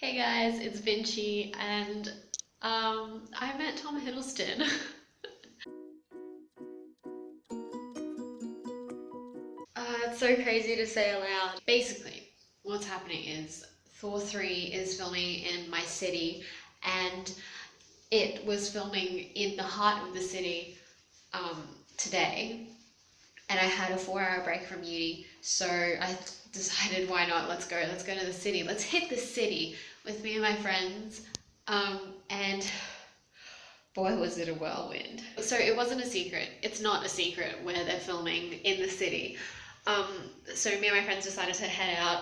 Hey guys, it's Vinci and I met Tom Hiddleston. It's so crazy to say aloud. Basically, what's happening is Thor 3 is filming in my city and it was filming in the heart of the city today, and I had a 4-hour break from uni, so I decided why not, let's go to the city, let's hit the city with me and my friends, and boy was it a whirlwind. So it wasn't a secret, it's not a secret where they're filming in the city. So me and my friends decided to head out,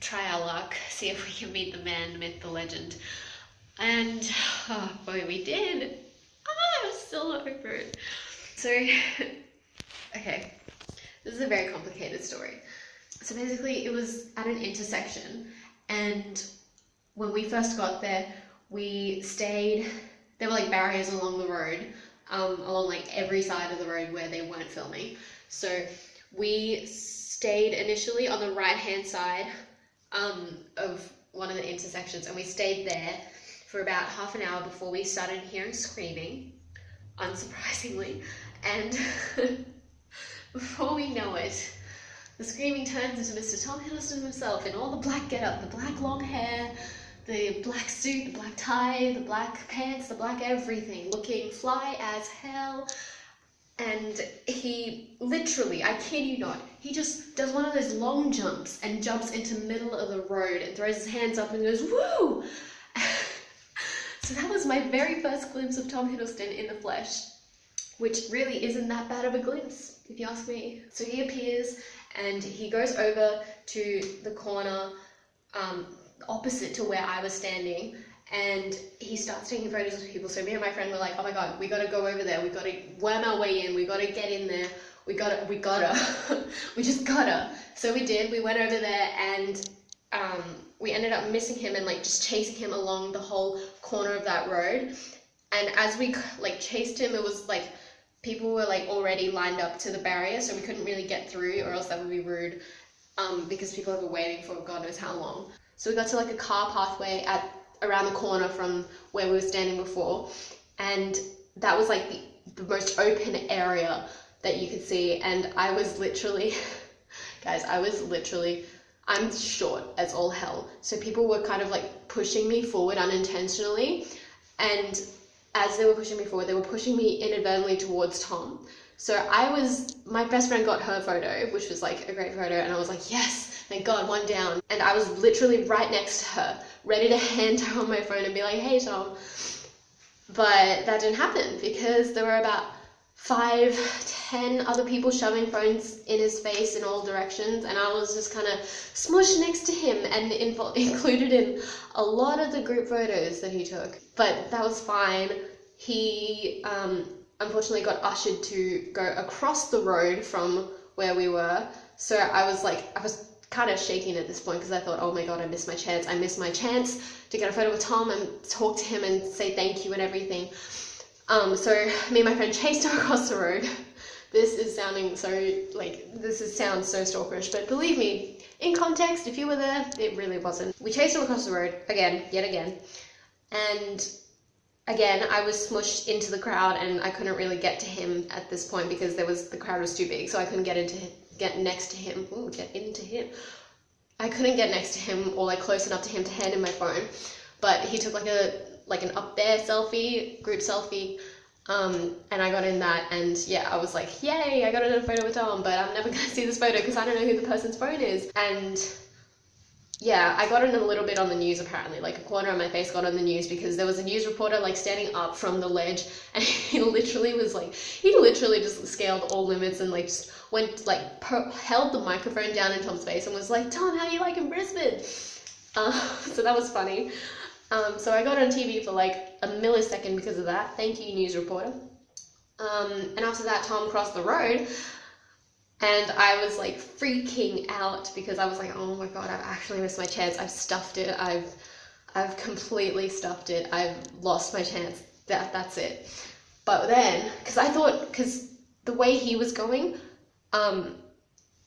try our luck, see if we can meet the man, the myth, the legend, and oh boy, we did. I'm still not over it. So, okay, this is a very complicated story. So basically it was at an intersection, and when we first got there, we stayed, there were like barriers along the road, along like every side of the road where they weren't filming. So we stayed initially on the right hand side of one of the intersections, and we stayed there for about half an hour before we started hearing screaming, unsurprisingly, and before we know it, the screaming turns into Mr. Tom Hiddleston himself in all the black getup, the black long hair, the black suit, the black tie, the black pants, the black everything, looking fly as hell. And he literally, I kid you not, he just does one of those long jumps and jumps into the middle of the road and throws his hands up and goes, woo! So that was my very first glimpse of Tom Hiddleston in the flesh, which really isn't that bad of a glimpse, if you ask me. So he appears and he goes over to the corner opposite to where I was standing, and he starts taking photos of people. So me and my friend were like, oh my god, we gotta go over there, we gotta worm our way in, we gotta get in there, we gotta, we just gotta. So we did, we went over there, and we ended up missing him and like just chasing him along the whole corner of that road. And as we like chased him, it was like people were like already lined up to the barrier, so we couldn't really get through, or else that would be rude, because people have been waiting for God knows how long. So we got to like a car pathway around the corner from where we were standing before, and that was like the most open area that you could see. And I was literally, guys, I'm short as all hell, so people were kind of like pushing me forward unintentionally, and as they were pushing me forward, they were pushing me inadvertently towards Tom. So my best friend got her photo, which was like a great photo, and I was like, yes, thank God, one down. And I was literally right next to her, ready to hand her on my phone and be like, hey Tom. But that didn't happen because there were about 5-10 other people shoving phones in his face in all directions, and I was just kind of smushed next to him and included in a lot of the group photos that he took. But that was fine. He unfortunately got ushered to go across the road from where we were, so I was kind of shaking at this point because I thought, oh my god, I missed my chance to get a photo with Tom and talk to him and say thank you and everything. So me and my friend chased her across the road. This sounds so stalkerish, but believe me, in context, if you were there, it really wasn't. We chased him across the road yet again, and again I was smushed into the crowd, and I couldn't really get to him at this point because the crowd was too big, so I couldn't get next to him. I couldn't get next to him or like close enough to him to hand him my phone, but he took like an up there selfie, group selfie, and I got in that, and yeah, I was like, yay, I got in a photo with Tom, but I'm never gonna see this photo because I don't know who the person's phone is. And yeah, I got in a little bit on the news apparently, like a corner of my face got on the news because there was a news reporter like standing up from the ledge, and he literally just scaled all limits and like just went like held the microphone down in Tom's face and was like, Tom, how you liking Brisbane? So that was funny. So I got on TV for like a millisecond because of that. Thank you, news reporter. And after that, Tom crossed the road, and I was like freaking out because I was like, oh my god, I've actually missed my chance. I've stuffed it. I've completely stuffed it. I've lost my chance. That's it. But then, because the way he was going,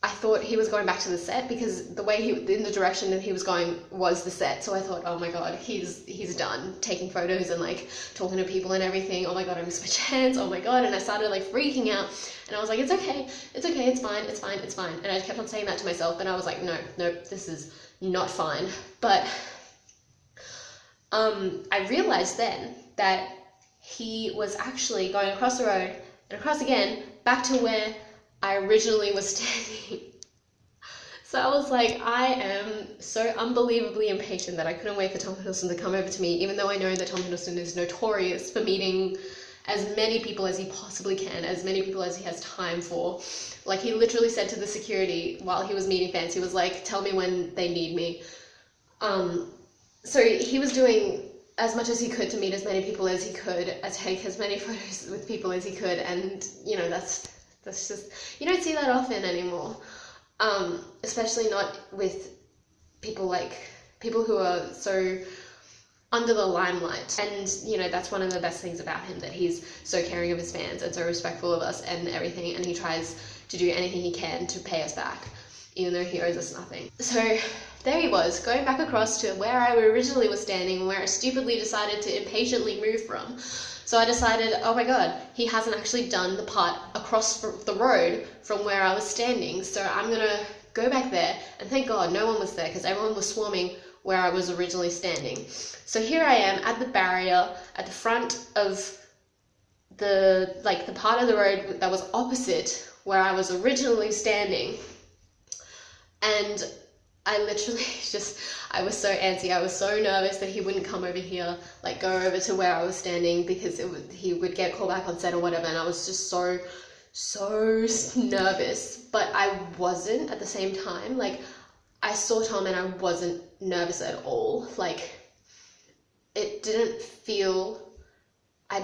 I thought he was going back to the set, because the way in the direction that he was going was the set. So I thought, oh my god, he's done taking photos and like talking to people and everything. Oh my god, I missed my chance. Oh my god. And I started like freaking out, and I was like, it's okay, it's fine, it's fine, it's fine. And I kept on saying that to myself, but I was like, no, this is not fine. But I realized then that he was actually going across the road and across again back to where I originally was standing. So I was like, I am so unbelievably impatient that I couldn't wait for Tom Hiddleston to come over to me, even though I know that Tom Hiddleston is notorious for meeting as many people as he possibly can, as many people as he has time for. Like, he literally said to the security while he was meeting fans, he was like, tell me when they need me. So he was doing as much as he could to meet as many people as he could, take as many photos with people as he could, and you know, that's just, you don't see that often anymore, especially not with people who are so under the limelight. And you know, that's one of the best things about him, that he's so caring of his fans and so respectful of us and everything, and he tries to do anything he can to pay us back, even though he owes us nothing. So there he was, going back across to where I originally was standing, where I stupidly decided to impatiently move from. So I decided, oh my god, he hasn't actually done the part across the road from where I was standing, so I'm gonna go back there. And thank god no one was there, because everyone was swarming where I was originally standing. So here I am at the barrier at the front of the part of the road that was opposite where I was originally standing, and I literally I was so antsy, I was so nervous that he wouldn't come over here, like go over to where I was standing, because he would get called back on set or whatever, and I was just so nervous. But I wasn't at the same time. Like, I saw Tom and I wasn't nervous at all. Like, it didn't feel, I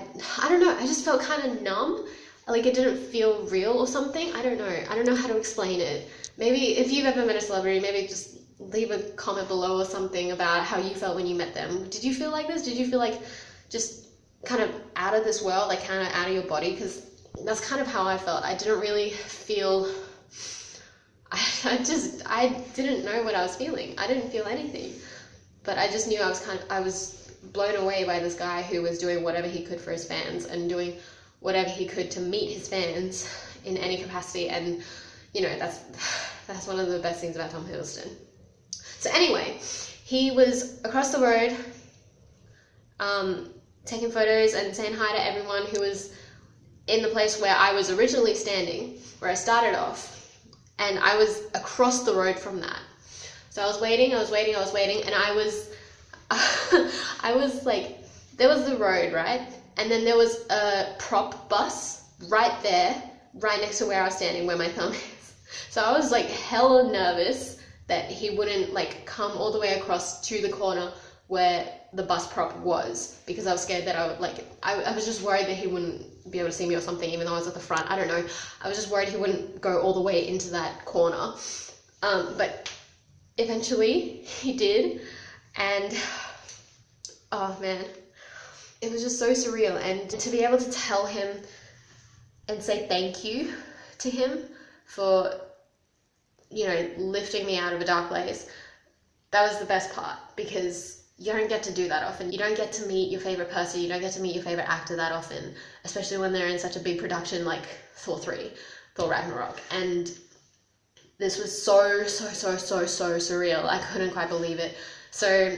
don't know, I just felt kind of numb. Like, it didn't feel real or something. I don't know how to explain it. Maybe if you've ever met a celebrity, maybe just leave a comment below or something about how you felt when you met them. Did you feel like this? Did you feel like just kind of out of this world, like kind of out of your body? Because that's kind of how I felt. I didn't really feel, I didn't know what I was feeling. I didn't feel anything, but I just knew I was blown away by this guy who was doing whatever he could for his fans and doing whatever he could to meet his fans in any capacity. And you know, that's one of the best things about Tom Hiddleston. So anyway, he was across the road, taking photos and saying hi to everyone who was in the place where I was originally standing, where I started off, and I was across the road from that. So I was waiting, and I was I was like, there was the road, right? And then there was a prop bus right there, right next to where I was standing, where my thumb is. So I was like hella nervous that he wouldn't like come all the way across to the corner where the bus prop was, because I was scared that I was just worried that he wouldn't be able to see me or something, even though I was at the front. I don't know. I was just worried he wouldn't go all the way into that corner. But eventually he did, and oh man, it was just so surreal. And to be able to tell him and say thank you to him for, you know, lifting me out of a dark place, that was the best part, because you don't get to do that often. You don't get to meet your favorite person, you don't get to meet your favorite actor that often, especially when they're in such a big production like Thor Ragnarok. And this was so surreal. I couldn't quite believe it. So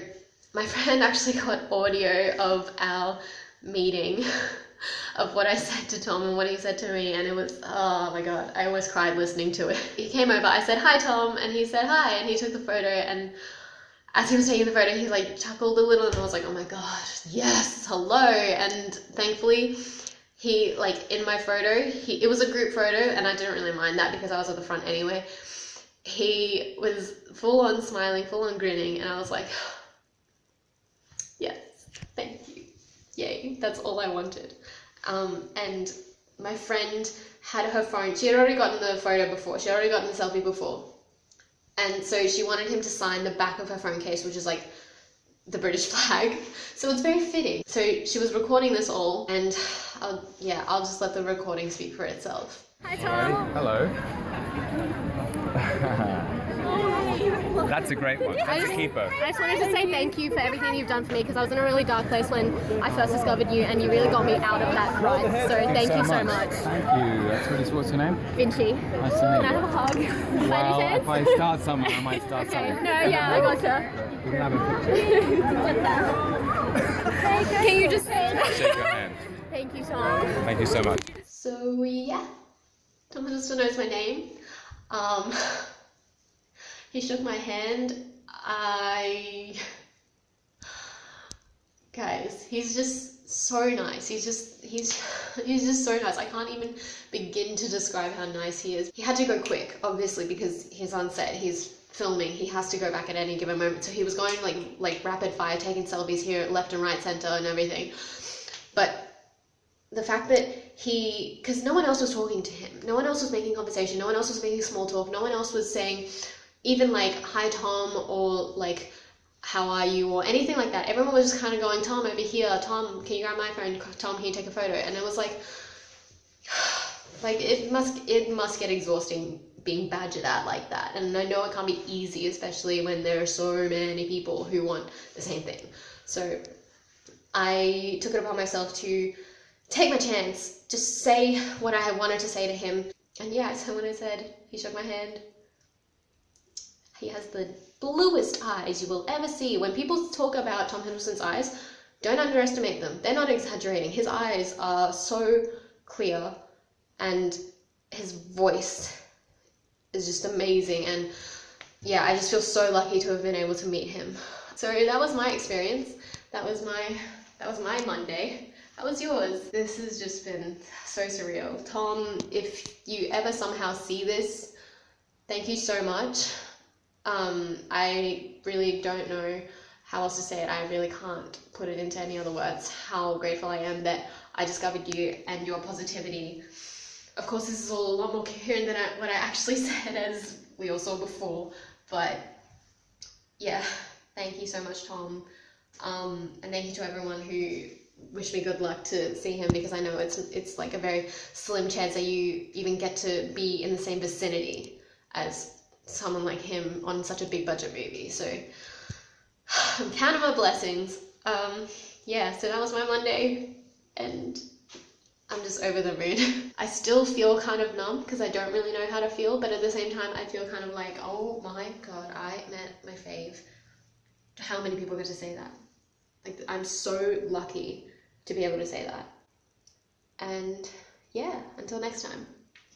my friend actually got audio of our meeting of what I said to Tom and what he said to me, and it was, oh my god, I almost cried listening to it. He came over, I said hi Tom, and he said hi, and he took the photo, and as he was taking the photo he like chuckled a little, and I was like, oh my god, yes, hello. And thankfully he, like, in my photo, it was a group photo, and I didn't really mind that because I was at the front anyway. He was full on smiling, full on grinning, and I was like, yes, thank you, yay, that's all I wanted. And my friend had her phone, she had already gotten the photo before, she had already gotten the selfie before, and so she wanted him to sign the back of her phone case, which is like the British flag. So it's very fitting. So she was recording this all, and I'll just let the recording speak for itself. Hi Tom. Hello. That's a great one. That's a keeper. I just wanted to say thank you for everything you've done for me, because I was in a really dark place when I first discovered you, and you really got me out of that ride. So thank you so much. Thank you. That's really, what's your name? Vinci. Nice to Can I meet have you. a hug? Well, By any if I chance? start somewhere, I might start Okay. something. No, yeah, I gotcha. We can have a picture. Can you just Shake your hand. Thank you, Tom. Thank you so much. So yeah, Tom Hiddleston knows my name. He shook my hand. Guys, he's just so nice. He's just so nice. I can't even begin to describe how nice he is. He had to go quick, obviously, because he's on set. He's filming. He has to go back at any given moment. So he was going like rapid fire, taking selfies here, left and right, center, and everything. But the fact that because no one else was talking to him, no one else was making conversation, no one else was making small talk, no one else was saying even like hi Tom, or like how are you, or anything like that. Everyone was just kind of going, Tom over here, Tom can you grab my phone, Tom can you take a photo. And it was like it must get exhausting being badgered at like that. And I know it can't be easy, especially when there are so many people who want the same thing. So I took it upon myself to take my chance, just say what I wanted to say to him. And yeah, so when I said, he shook my hand. He has the bluest eyes you will ever see. When people talk about Tom Hiddleston's eyes, don't underestimate them. They're not exaggerating. His eyes are so clear, and his voice is just amazing. And yeah, I just feel so lucky to have been able to meet him. So that was my experience. That was my Monday. How was yours? This has just been so surreal. Tom, if you ever somehow see this, thank you so much. I really don't know how else to say it. I really can't put it into any other words how grateful I am that I discovered you and your positivity. Of course, this is all a lot more coherent than what I actually said, as we all saw before, but yeah, thank you so much, Tom. And thank you to everyone who wished me good luck to see him, because I know it's like a very slim chance that you even get to be in the same vicinity as someone like him on such a big budget movie. So I'm counting my blessings. Yeah, so that was my Monday, and I'm just over the moon. I still feel kind of numb because I don't really know how to feel, but at the same time I feel kind of like, oh my god, I met my fave. How many people get to say that? Like, I'm so lucky to be able to say that. And yeah, until next time.